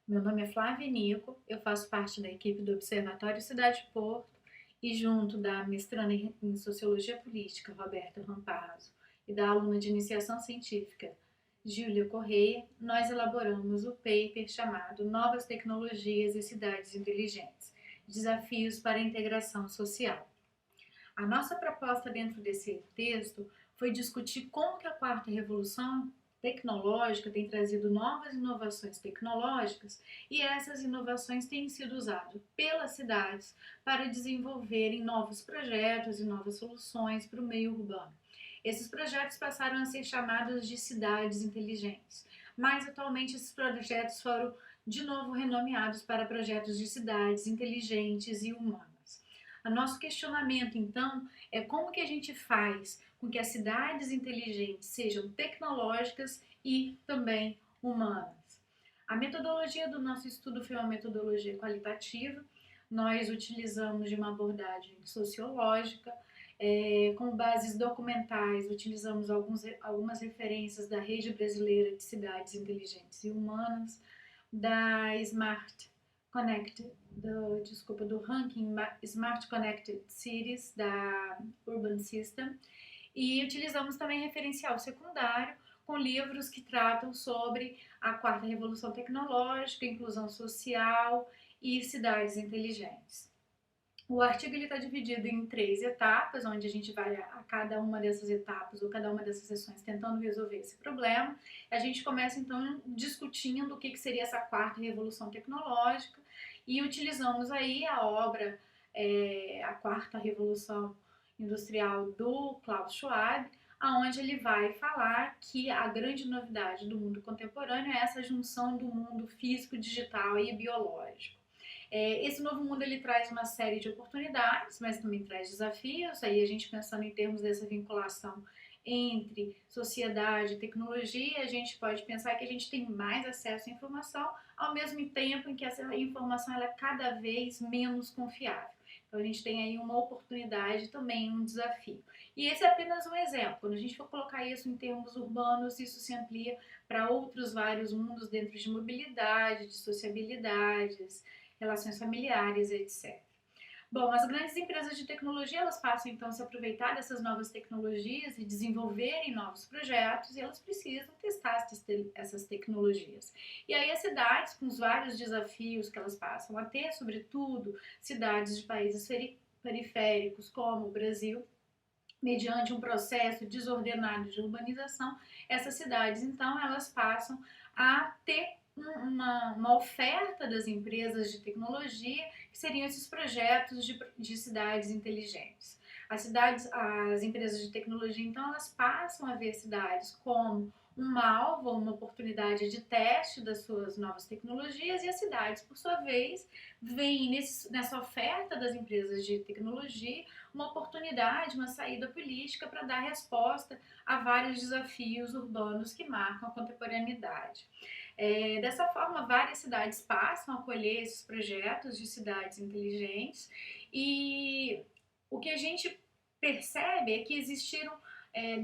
Meu nome é Flávia Nico, eu faço parte da equipe do Observatório Cidade Porto e junto da mestranda em Sociologia Política, Roberta Rampazzo, e da aluna de Iniciação Científica, Júlia Correia, nós elaboramos o paper chamado Novas Tecnologias e Cidades Inteligentes, Desafios para a Integração Social. A nossa proposta dentro desse texto foi discutir como que a quarta revolução tecnológica tem trazido novas inovações tecnológicas e essas inovações têm sido usadas pelas cidades para desenvolverem novos projetos e novas soluções para o meio urbano. Esses projetos passaram a ser chamados de cidades inteligentes, mas atualmente esses projetos foram de novo renomeados para projetos de cidades inteligentes e humanas. O nosso questionamento, então, é como que a gente faz com que as cidades inteligentes sejam tecnológicas e também humanas. A metodologia do nosso estudo foi uma metodologia qualitativa. Nós utilizamos de uma abordagem sociológica, com bases documentais, utilizamos algumas referências da Rede Brasileira de Cidades Inteligentes e Humanas, da Smart Connected, do ranking Smart Connected Cities da Urban System, e utilizamos também referencial secundário com livros que tratam sobre a quarta revolução tecnológica, inclusão social e cidades inteligentes. O artigo está dividido em 3 etapas, onde a gente vai a cada uma dessas etapas ou cada uma dessas sessões tentando resolver esse problema. A gente começa então discutindo o que seria essa quarta revolução tecnológica e utilizamos aí a obra A Quarta Revolução Industrial do Klaus Schwab, aonde ele vai falar que a grande novidade do mundo contemporâneo é essa junção do mundo físico, digital e biológico. Esse novo mundo ele traz uma série de oportunidades, mas também traz desafios. Aí a gente pensando em termos dessa vinculação entre sociedade e tecnologia, a gente pode pensar que a gente tem mais acesso à informação, ao mesmo tempo em que essa informação ela é cada vez menos confiável. Então a gente tem aí uma oportunidade também, um desafio. E esse é apenas um exemplo. Quando a gente for colocar isso em termos urbanos, isso se amplia para outros vários mundos dentro de mobilidade, de sociabilidades, relações familiares, etc. Bom, as grandes empresas de tecnologia elas passam então a se aproveitar dessas novas tecnologias e desenvolverem novos projetos e elas precisam testar essas tecnologias. E aí as cidades, com os vários desafios que elas passam a ter, sobretudo cidades de países periféricos como o Brasil, mediante um processo desordenado de urbanização, essas cidades então elas passam a ter uma oferta das empresas de tecnologia, que seriam esses projetos de cidades inteligentes. As empresas de tecnologia, então, elas passam a ver cidades como um alvo, uma oportunidade de teste das suas novas tecnologias, e as cidades, por sua vez, veem nessa oferta das empresas de tecnologia uma oportunidade, uma saída política para dar resposta a vários desafios urbanos que marcam a contemporaneidade. Dessa forma, várias cidades passam a acolher esses projetos de cidades inteligentes e o que a gente percebe é que existiram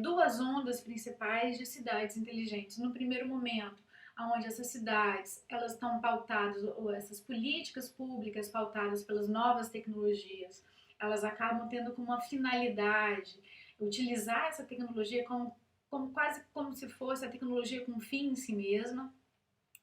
duas ondas principais de cidades inteligentes. No primeiro momento, onde essas cidades elas estão pautadas, ou essas políticas públicas pautadas pelas novas tecnologias, elas acabam tendo como uma finalidade utilizar essa tecnologia quase como se fosse a tecnologia com um fim em si mesma.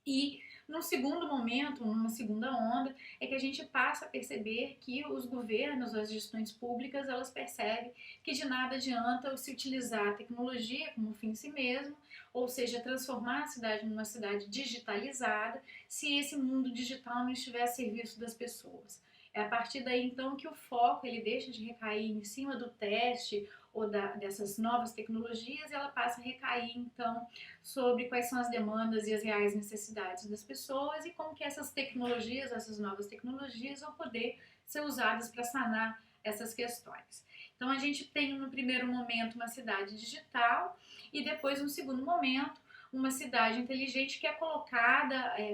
E num segundo momento, numa segunda onda, é que a gente passa a perceber que os governos, as gestões públicas, elas percebem que de nada adianta se utilizar a tecnologia como fim em si mesmo, ou seja, transformar a cidade numa cidade digitalizada, se esse mundo digital não estiver a serviço das pessoas. É a partir daí, então, que o foco ele deixa de recair em cima do teste ou dessas novas tecnologias e ela passa a recair, então, sobre quais são as demandas e as reais necessidades das pessoas e como que essas tecnologias, essas novas tecnologias vão poder ser usadas para sanar essas questões. Então a gente tem no primeiro momento uma cidade digital e depois no segundo momento uma cidade inteligente que é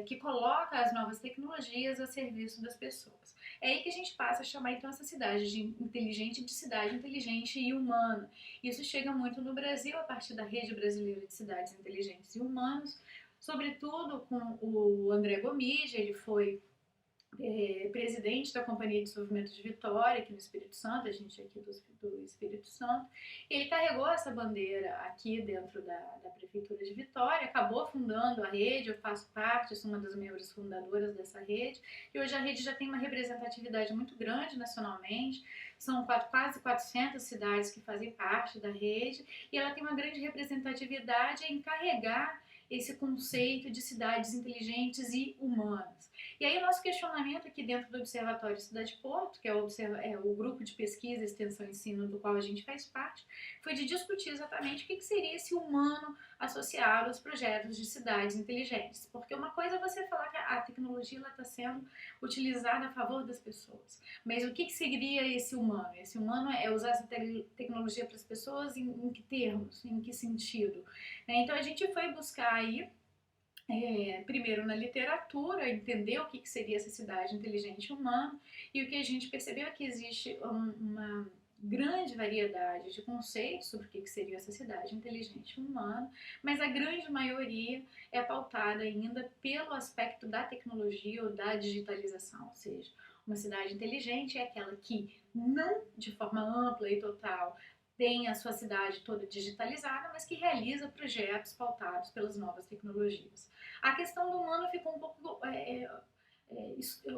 que coloca as novas tecnologias a serviço das pessoas. É aí que a gente passa a chamar então essa cidade de inteligente de cidade inteligente e humana. Isso chega muito no Brasil a partir da Rede Brasileira de Cidades Inteligentes e Humanas, sobretudo com o André Gomide. Ele foi presidente da Companhia de Desenvolvimento de Vitória, aqui no Espírito Santo, a gente aqui do Espírito Santo. Ele carregou essa bandeira aqui dentro da Prefeitura de Vitória, acabou fundando a rede, eu faço parte, sou uma das membros fundadoras dessa rede, e hoje a rede já tem uma representatividade muito grande nacionalmente, são quase 400 cidades que fazem parte da rede, e ela tem uma grande representatividade em carregar esse conceito de cidades inteligentes e humanas. E aí o nosso questionamento aqui dentro do Observatório Cidade Porto, que é o grupo de pesquisa, extensão e ensino do qual a gente faz parte, foi de discutir exatamente o que seria esse humano associado aos projetos de cidades inteligentes. Porque uma coisa é você falar que a tecnologia está sendo utilizada a favor das pessoas, mas o que seria esse humano? Esse humano é usar essa tecnologia para as pessoas em que termos, em que sentido? Então a gente foi buscar aí, primeiro na literatura, entender o que seria essa cidade inteligente humana, e o que a gente percebeu é que existe uma grande variedade de conceitos sobre o que seria essa cidade inteligente humana, mas a grande maioria é pautada ainda pelo aspecto da tecnologia ou da digitalização, ou seja, uma cidade inteligente é aquela que não de forma ampla e total tem a sua cidade toda digitalizada, mas que realiza projetos pautados pelas novas tecnologias. A questão do humano ficou um pouco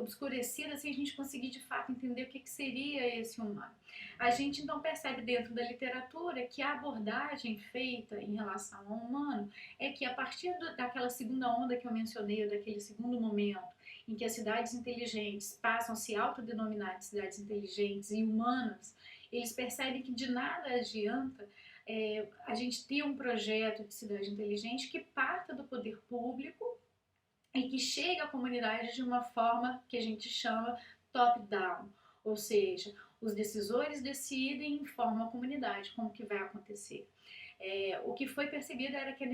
obscurecida se a gente conseguir de fato entender o que seria esse humano. A gente então percebe dentro da literatura que a abordagem feita em relação ao humano é que a partir daquela segunda onda que eu mencionei, daquele segundo momento em que as cidades inteligentes passam a se autodenominar de cidades inteligentes e humanas, eles percebem que de nada adianta a gente ter um projeto de cidade inteligente que parta do poder público e que chegue à comunidade de uma forma que a gente chama top-down, ou seja, os decisores decidem e informam a comunidade como que vai acontecer. O que foi percebido era que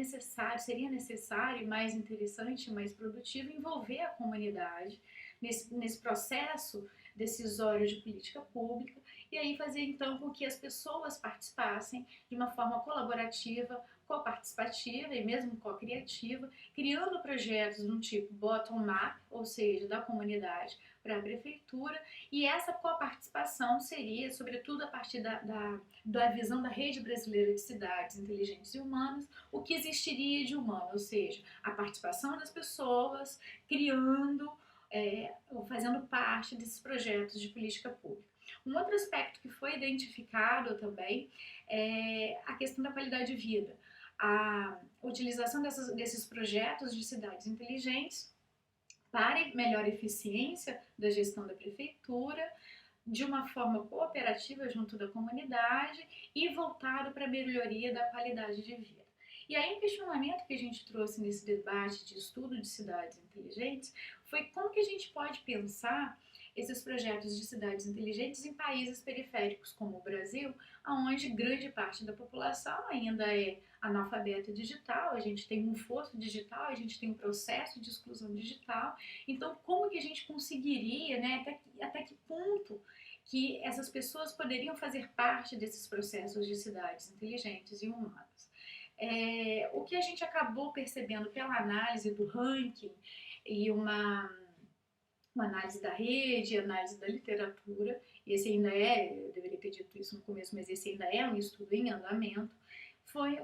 seria necessário e mais interessante, mais produtivo, envolver a comunidade nesse processo decisório de política pública, e aí fazer então com que as pessoas participassem de uma forma colaborativa, coparticipativa e mesmo co-criativa, criando projetos de um tipo bottom-up, ou seja, da comunidade para a prefeitura, e essa coparticipação seria, sobretudo a partir da visão da Rede Brasileira de Cidades Inteligentes e Humanas, o que existiria de humano, ou seja, a participação das pessoas criando, fazendo parte desses projetos de política pública. Um outro aspecto que foi identificado também é a questão da qualidade de vida. A utilização desses projetos de cidades inteligentes para melhor eficiência da gestão da prefeitura, de uma forma cooperativa junto da comunidade e voltado para a melhoria da qualidade de vida. E aí um questionamento que a gente trouxe nesse debate de estudo de cidades inteligentes foi como que a gente pode pensar esses projetos de cidades inteligentes em países periféricos como o Brasil, onde grande parte da população ainda é analfabeta digital, a gente tem um fosso digital, a gente tem um processo de exclusão digital. Então, como que a gente conseguiria, né, até que ponto que essas pessoas poderiam fazer parte desses processos de cidades inteligentes e humanas? O que a gente acabou percebendo pela análise do ranking e uma análise da rede, análise da literatura, e esse ainda eu deveria ter dito isso no começo, mas esse ainda é um estudo em andamento,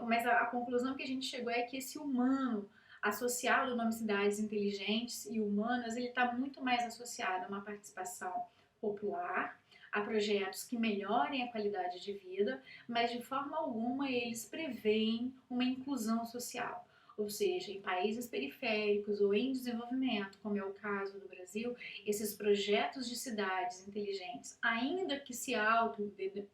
mas a conclusão que a gente chegou é que esse humano associado ao nome cidades inteligentes e humanas, ele está muito mais associado a uma participação popular, a projetos que melhorem a qualidade de vida, mas de forma alguma eles preveem uma inclusão social. Ou seja, em países periféricos ou em desenvolvimento, como é o caso do Brasil, esses projetos de cidades inteligentes, ainda que se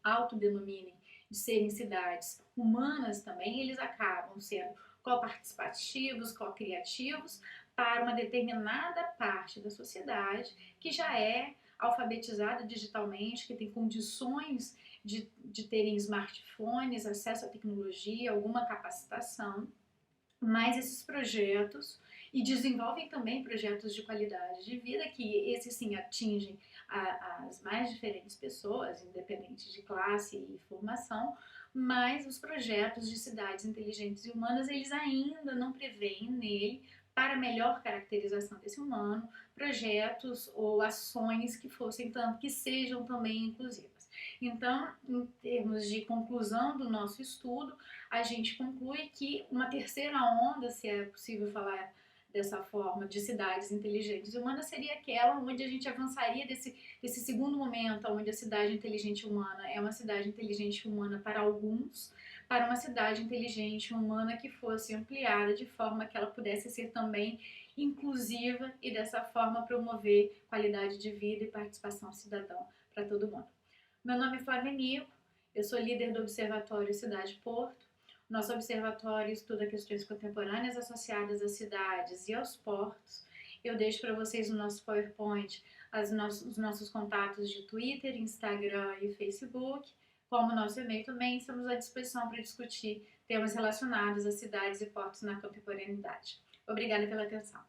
autodenominem de serem cidades humanas também, eles acabam sendo coparticipativos, co-criativos para uma determinada parte da sociedade que já é alfabetizada digitalmente, que tem condições de terem smartphones, acesso à tecnologia, alguma capacitação, mas esses projetos e desenvolvem também projetos de qualidade de vida, que esses sim atingem as mais diferentes pessoas, independente de classe e formação, mas os projetos de cidades inteligentes e humanas, eles ainda não preveem nele, para melhor caracterização desse humano, projetos ou ações que fossem que sejam também inclusivas. Então, em termos de conclusão do nosso estudo, a gente conclui que uma terceira onda, se é possível falar dessa forma, de cidades inteligentes e humanas, seria aquela onde a gente avançaria desse segundo momento, onde a cidade inteligente humana é uma cidade inteligente humana para alguns, para uma cidade inteligente humana que fosse ampliada de forma que ela pudesse ser também inclusiva e dessa forma promover qualidade de vida e participação cidadã para todo mundo. Meu nome é Flávia Nico, eu sou líder do Observatório Cidade Porto. Nosso observatório estuda questões contemporâneas associadas às cidades e aos portos. Eu deixo para vocês no nosso PowerPoint os nossos contatos de Twitter, Instagram e Facebook. Como nosso e-mail também, estamos à disposição para discutir temas relacionados às cidades e portos na contemporaneidade. Obrigada pela atenção.